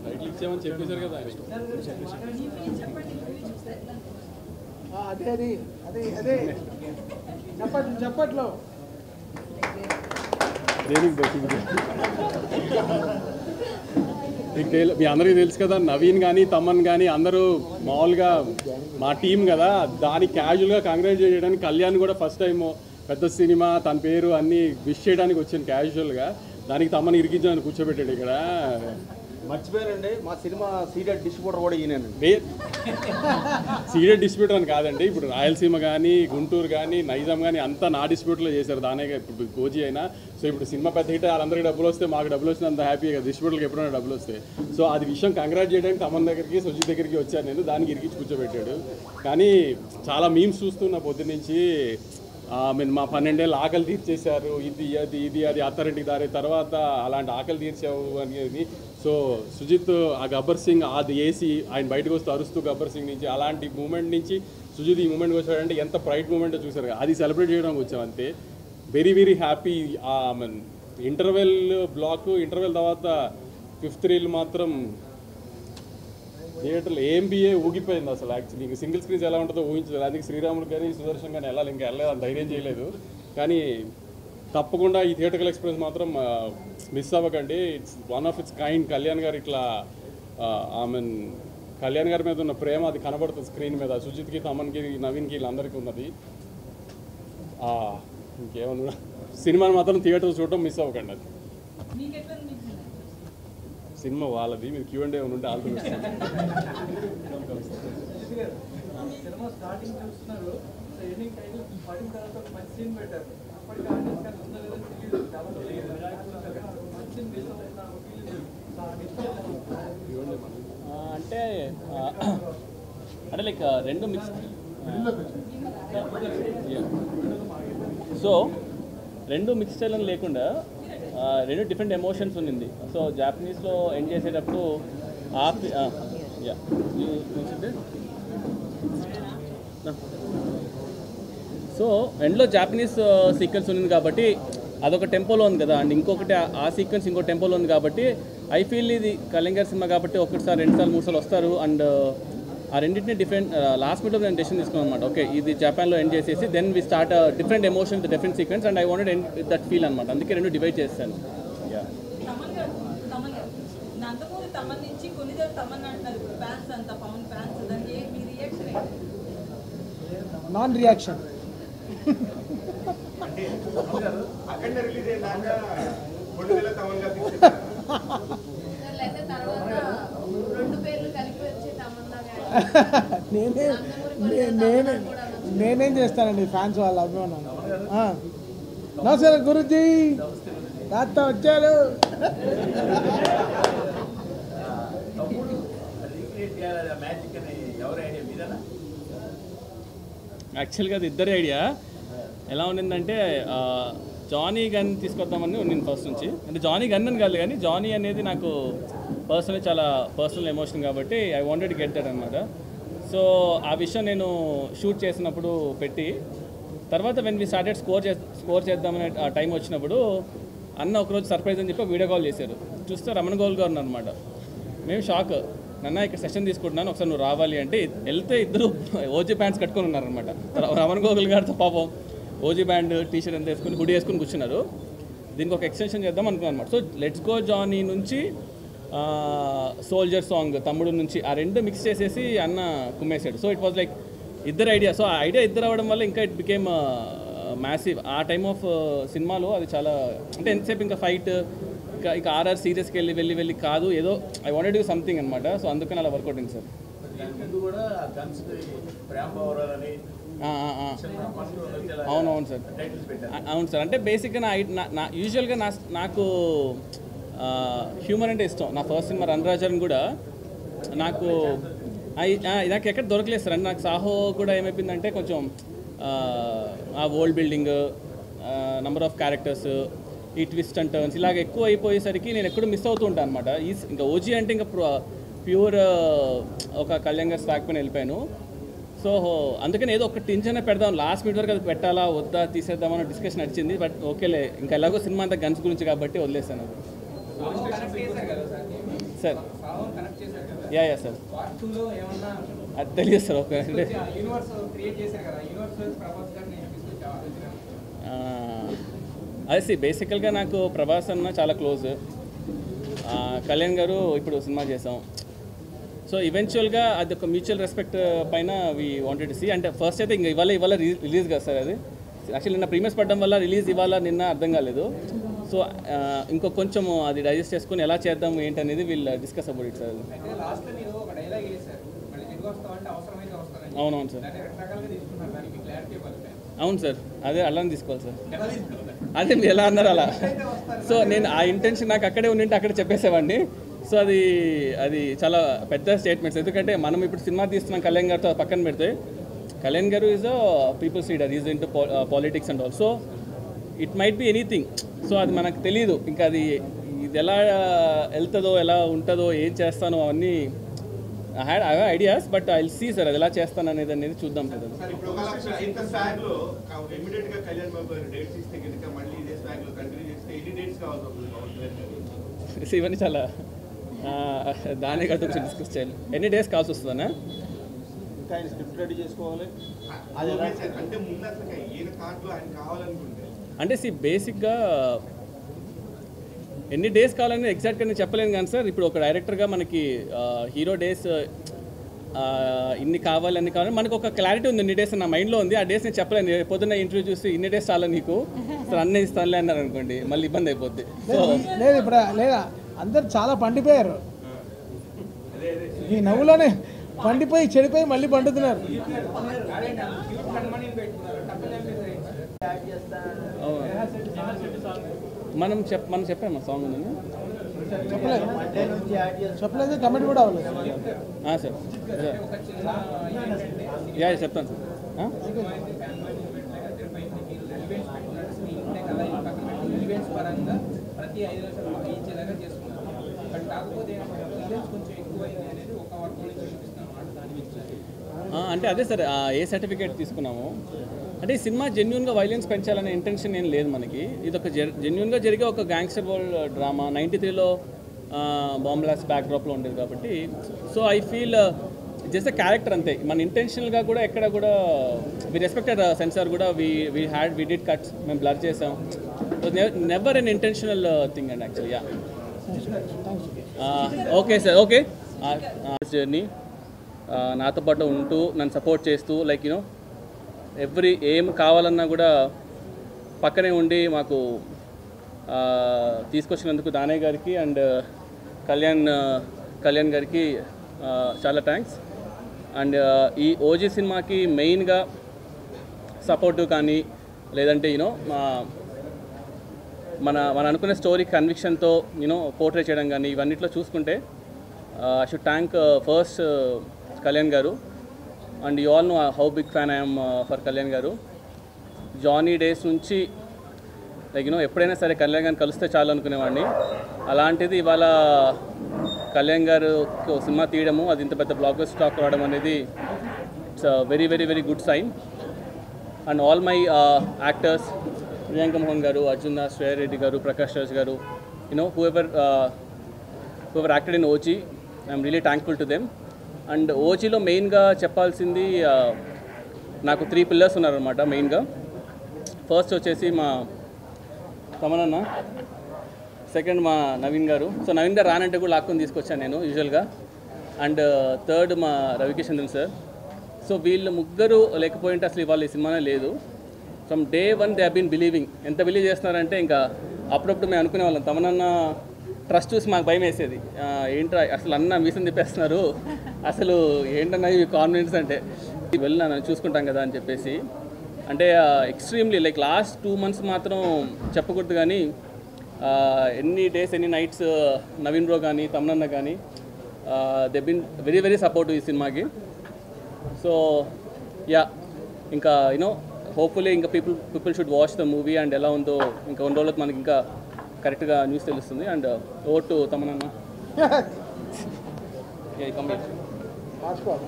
Title ఇచ్చామని చెప్పేశారు కదా అదే అది అదే అదే చెప్పట్లో మీ అందరికీ తెలుసు కదా, నవీన్ కానీ తమన్ కానీ అందరూ మామూలుగా మా టీం కదా, దానికి క్యాజువల్గా కంగ్రాచులేట్ చేయడానికి కళ్యాణ్ కూడా ఫస్ట్ టైం పెద్ద సినిమా తన పేరు అన్నీ విష్ చేయడానికి వచ్చాను క్యాజువల్గా. దానికి తమన్ ఇరికించాలని కూర్చోబెట్టాడు ఇక్కడ. మర్చిపోయారండి, మా సినిమా సీడెడ్ డిస్ట్రిబ్యూటర్ కూడా ఈయనండి. సీడెడ్ డిస్ట్రిబ్యూటర్ అని కాదండి, ఇప్పుడు రాయలసీమ కానీ గుంటూరు కానీ నైజాం కానీ అంతా నా డిస్ట్రిబ్యూటర్లో చేశారు. దానే ఇప్పుడు గోజీ అయినా. సో ఇప్పుడు సినిమా పెద్ద హిట్, వాళ్ళందరికీ డబ్బులు వస్తే మాకు డబ్బులు వచ్చిన అంత హ్యాపీగా డిస్ట్రిబ్యూటర్కి ఎప్పుడైనా డబ్బులు వస్తాయి. సో అది విషయం కంగ్రాట్ చేయడానికి తమన్ దగ్గరికి సుజిత్ దగ్గరికి వచ్చాను నేను. దానికి ఇరికించి కూర్చోబెట్టాడు. కానీ చాలా మీమ్స్ చూస్తున్నా పొద్దు నుంచి. మా 12 ఏళ్ళు ఆకలి తీర్చేశారు, ఇది అది ఇది అది అత్తారింటికి దారి తర్వాత అలాంటి ఆకలి తీర్చావు అనేది. సో సుజిత్ ఆ గబ్బర్ సింగ్ అది వేసి ఆయన బయటకు వస్తూ అరుస్తూ గబ్బర్ సింగ్ నుంచి అలాంటి మూమెంట్ నుంచి సుజిత్ ఈ మూమెంట్కి వచ్చాడంటే ఎంత ప్రైడ్ మూమెంట్ చూసారు. అది సెలబ్రేట్ చేయడానికి వచ్చాం అంతే. Very very happy. Interval block interval తర్వాత 5th రీల్ మాత్రం థియేటర్లో ఏంబిఏ ఊగిపోయింది అసలు. యాక్చువల్లీ ఇంక సింగిల్ స్క్రీన్స్ ఎలా ఉంటుందో ఊహించలేదు. అందుకే శ్రీరాములు కానీ సుదర్శన్ కానీ వెళ్ళాలి, ఇంకా వెళ్ళలేదు, అంత ధైర్యం చేయలేదు. కానీ తప్పకుండా ఈ థియేటర్కల్ ఎక్స్పీరియన్స్ మాత్రం మిస్ అవ్వకండి. It's one of it's kind. Kalyan గారు ఇట్లా కళ్యాణ్ గారి మీద ఉన్న ప్రేమ అది కనబడుతుంది స్క్రీన్ మీద. సుజిత్కి తమన్కి నవీన్కి వీళ్ళందరికీ ఉన్నది. ఇంకేమన్నా సినిమాని మాత్రం థియేటర్ చూడటం మిస్ అవ్వకండి. అది సినిమా వాళ్ళది, మీరు Q&A ఏమైనా ఉంటే ఆల్రెడీ అంటే లైక్ రెండు మిక్స్. సో రెండు మిక్స్ స్టైల్ లేకుండా రెండు డిఫరెంట్ ఎమోషన్స్ ఉన్నింది. సో జాపనీస్లో ఎండ్ చేసేటప్పుడు సో ఎండ్లో జాపనీస్ సీక్వెన్స్ ఉంది కాబట్టి అదొక టెంపోలో ఉంది కదా, అండ్ ఇంకొకటి ఆ సీక్వెన్స్ ఇంకో టెంపోలో ఉంది కాబట్టి ఐ ఫీల్ ఇది కళ్యాణ్ గారి సినిమా కాబట్టి ఒకటిసారి 2 సార్లు 3 సార్లు వస్తారు. అండ్ ఆ రెండింటిని డిఫరెంట్ లాస్ట్ మినిట్లో నేను డెసిషన్ తీసుకున్నాను అనమాట. ఓకే ఇది జపాన్లో ఎండ్ చేసేసి then we start different emotions different sequence and I wanted end with that feel అనమాట. అందుకే రెండు డివైడ్ చేస్తాను. Non reaction. నేనేం చేస్తానండి ఫ్యాన్స్ వాళ్ళ అభిమానం. నమస్కారం గురుజీ, తాత వచ్చారు. యాక్చువల్గా అది ఇద్దరి ఐడియా. ఎలా ఉండిందంటే జానీ గన్ తీసుకొద్దామని నేను ఫస్ట్ నుంచి. అంటే జానీ గన్ అని కాదు కానీ జానీ అనేది నాకు పర్సనలీ చాలా పర్సనల్ ఎమోషన్ కాబట్టి I wanted to get that అనమాట. సో ఆ విషయం నేను షూట్ చేసినప్పుడు పెట్టి తర్వాత వెన్ వి స్టార్టెడ్ స్కోర్ చేద్దామనే ఆ టైం వచ్చినప్పుడు అన్న ఒకరోజు సర్ప్రైజ్ అని చెప్పి వీడియో కాల్ చేశారు. చూస్తే రమణ గోల్ గారు అనమాట. మేము షాక్. నన్న ఇక్కడ సెషన్ తీసుకుంటున్నాను, ఒకసారి నువ్వు రావాలి అంటే వెళ్తే ఇద్దరు ఓజీ ప్యాంట్స్ కట్టుకొని ఉన్నారనమాట. రమణ గోగుల్ గారితో పాపం ఓజీ బ్యాండ్ టీషర్ట్ అంతా వేసుకుని హుడీ వేసుకుని కూర్చున్నారు. దీనికి ఒక ఎక్స్టెన్షన్ చేద్దాం అనుకున్నాను అనమాట. సో లెట్స్ గో జానీ నుంచి సోల్జర్ సాంగ్ తమ్ముడు నుంచి ఆ రెండు మిక్స్ చేసేసి అన్న కుమ్మేశాడు. సో ఇట్ వాజ్ లైక్ ఇద్దరు ఐడియా. సో ఆ ఐడియా ఇద్దరు అవ్వడం వల్ల ఇంకా ఇట్ బికేమ్ మ్యాసివ్. ఆ టైమ్ ఆఫ్ సినిమాలో అది చాలా అంటే ఎంతసేపు ఇంకా ఫైట్ ఇక ఆర్ఆర్ సీరియస్కి వెళ్ళి కాదు, ఏదో ఐ వాంటెడ్ టు సంథింగ్ అనమాట. సో అందుకని అలా వర్కౌట్ అయింది సార్. అవునవును సార్, అవును సార్. అంటే బేసిక్గా నా యూజువల్గా నాకు హ్యూమర్ అంటే ఇష్టం. నా ఫస్ట్ సినిమా రణరాజన్ కూడా నాకు ఎక్కడ దొరకలేదు సార్. అంటే నాకు సాహో కూడా ఏమైపోయిందంటే కొంచెం ఆ world building, number of characters, ఈ ట్విస్ట్ అండ్ టర్న్స్ ఇలాగ ఎక్కువ అయిపోయేసరికి నేను ఎక్కడో మిస్ అవుతూ ఉంటాను అనమాట. ఇంకా ఓజీ అంటే ఇంకా ప్యూర్ ఒక కళ్యాణ్ గారి స్టాక్ పైన వెళ్ళిపోయాను. సో అందుకని ఏదో ఒక టెన్షన్ పెడదాం, లాస్ట్ మినిట్ వరకు అది పెట్టాలా వద్దా తీసేద్దామని డిస్కషన్ నడిచింది. బట్ ఓకేలే, ఇంకా ఎలాగో సినిమా అంతా గన్స్ గురించి కాబట్టి వదిలేసాను అది. సార్ యా సార్ అది తెలియదు సార్. ఓకే అంటే అదే బేసికల్గా నాకు ప్రభాస్ అన్న చాలా క్లోజ్, కళ్యాణ్ గారు ఇప్పుడు సినిమా చేసాం. సో ఈవెన్చువల్గా అది ఒక మ్యూచువల్ రెస్పెక్ట్ పైన వీ వాంటెడ్ టు సీ. అంటే ఫస్ట్ అయితే ఇంకా ఇవాళ రిలీజ్ కదా సార్, అది యాక్చువల్లీ నిన్న ప్రీమియర్స్ పడడం వల్ల రిలీజ్ ఇవాళ నిన్న అర్థం కాలేదు. సో ఇంకో కొంచెం అది డైజెస్ట్ చేసుకుని ఎలా చేద్దాం ఏంటనేది వీళ్ళు డిస్కస్ అబౌట్ ఇట్ సార్. అవునవును సార్, అవును సార్, అదే అలానే తీసుకోవాలి సార్. అదే మీరు ఎలా అన్నారు అలా. సో నేను ఆ ఇంటెన్షన్ నాకు అక్కడే ఉండింటే అక్కడ చెప్పేసేవాడిని. సో అది చాలా పెద్ద స్టేట్మెంట్స్. ఎందుకంటే మనం ఇప్పుడు సినిమా తీస్తున్నాం కళ్యాణ్ గారితో పక్కన పెడితే, కళ్యాణ్ గారు is a peoples leader, is into politics and all. So it might be anything. So అది మనకు తెలియదు, ఇంకా అది ఇది ఎలా వెళ్తుందో ఎలా ఉంటుందో ఏం చేస్తానో అవన్నీ I have ideas. But I will see sir అది ఎలా చేస్తాను అనేది చూద్దాం సార్. ఇవన్నీ చాలా దానే కాదు కొంచెం డిస్కస్ చేయాలి. ఎన్ని డేస్ కావాల్సి వస్తుందన్నా? ఇంకా ఆయన స్క్రిప్ట్ రెడీ చేసుకోవాలి. అంటే బేసిక్గా ఎన్ని డేస్ కావాలని ఎగ్జాక్ట్గా నేను చెప్పలేను కానీ సార్, ఇప్పుడు ఒక డైరెక్టర్గా మనకి హీరో డేస్ ఇన్ని కావాలి అన్ని కావాలి మనకు ఒక క్లారిటీ ఉంది. ఇన్ని డేస్ నా మైండ్లో ఉంది, ఆ డేస్ నేను చెప్పలేను. పొద్దున్న ఇంటర్వ్యూ చూసి ఇన్ని డేస్ చాలా నీకు సార్ అన్నీ ఇస్తానులే అన్నారు అనుకోండి, మళ్ళీ ఇబ్బంది అయిపోద్ది. సో లేదు ఇప్పుడు లేదా అందరు చాలా పండిపోయారు, ఈ నవ్వులోనే పండిపోయి చెడిపోయి మళ్ళీ పండుతున్నారు. మనం చెప్పాము సాంగ్ ఉందని చెప్పలేదు, కమెంట్ కూడా అవ్వలేదు సార్. యా చెప్తాను సార్. ప్రతి 5 లక్షలు ఇచ్చేలాగా చేసుకున్నాం. బట్ కాకపోతే కొంచెం ఎక్కువైంది అనేది ఒక వర్క్ నుంచి చూపిస్తున్నాం. అంటే అదే సార్, ఏ సర్టిఫికేట్ తీసుకున్నాము అంటే ఈ సినిమా జెన్యున్గా వైలెన్స్ పెంచాలనే ఇంటెన్షన్ ఏం లేదు మనకి. ఇది ఒక జెన్యున్గా జరిగే ఒక గ్యాంగ్స్టర్ వరల్డ్ డ్రామా. 93లో బాంబ్ బ్లాస్ట్ బ్యాక్డ్రాప్లో ఉండేది కాబట్టి. So I feel just character అంతే. మన ఇంటెన్షనల్గా కూడా ఎక్కడ కూడా వి రెస్పెక్టెడ్ సెన్సార్ కూడా వి డిడ్ కట్స్, మేము బ్లర్ చేసాం. Never an intentional thing and actually. Yeah okay sir. Okay journey నాతో పాటు ఉంటూ నన్ను సపోర్ట్ చేస్తూ లైక్ యూనో ఏం కావాలన్నా కూడా పక్కనే ఉండి మాకు తీసుకొచ్చినందుకు దానయ్య గారికి అండ్ కళ్యాణ్ గారికి చాలా థ్యాంక్స్. అండ్ ఈ ఓజీ సినిమాకి మెయిన్గా సపోర్టు కానీ లేదంటే యూనో మన అనుకునే స్టోరీ కన్విక్షన్తో యూనో పోర్ట్రే చేయడం కానీ ఇవన్నిట్లో చూసుకుంటే I should thank first Kalyan garu. And you all know how big fan I'm for Kalyan garu. Johnny days నుంచి లైక్ యూనో ఎప్పుడైనా సరే కళ్యాణ్ గారిని కలిస్తే చాలు అనుకునేవాడిని. అలాంటిది ఇవాళ కళ్యాణ్ గారు సినిమా తీయడము, అది ఇంత పెద్ద బ్లాక్ బస్టర్ స్టాక్ రావడం అనేది it's very very very good sign. And all my actors, Priyanka Mohan garu, Arjun Das, Shreya Reddy garu, Prakash Raj garu, you know whoever acted in OG, I'm really thankful to them. And ఓజీలో మెయిన్గా చెప్పాల్సింది నాకు 3 పిల్లర్స్ ఉన్నారనమాట మెయిన్గా. ఫస్ట్ వచ్చేసి మా తమనన్న, సెకండ్ మా నవీన్ గారు. సో నవీన్ గారు రానంటే కూడా లాక్కొని తీసుకొచ్చాను నేను యూజువల్గా. అండ్ థర్డ్ మా రవికిషన్దన్ సార్. సో వీళ్ళు ముగ్గురు లేకపోయింటే అసలు ఇవాళ ఈ సినిమానే లేదు. From day 1 they have been believing. ఎంత బిలీవ్ చేస్తున్నారంటే ఇంకా అప్పుడప్పుడు మేము అనుకునే వాళ్ళం, తమనన్న ట్రస్ట్ చూసి మాకు భయం వేసేది, ఏంట్రా అసలు అన్న మీసం తిప్పేస్తున్నారు, అసలు ఏంటన్నా ఇవి కాన్ఫిడెన్స్ అంటే వెళ్ళినా చూసుకుంటాం కదా అని చెప్పేసి. అంటే ఎక్స్ట్రీమ్లీ లైక్ లాస్ట్ 2 months మాత్రం చెప్పకూడదు కానీ ఎన్ని డేస్ ఎన్ని నైట్స్ నవీన్ బ్రో కానీ తమనన్న కానీ they been very very supportive ఈ సినిమాకి. సో యా ఇంకా యూనో హోప్ఫుల్లీ ఇంకా people should watch the movie and ఎలా ఉందో ఇంకా 1 రోజులకు మనకి ఇంకా కరెక్ట్గా న్యూస్ తెలుస్తుంది. అండ్ ఓవర్ టు తమనన్న. మార్చుకోవాలి.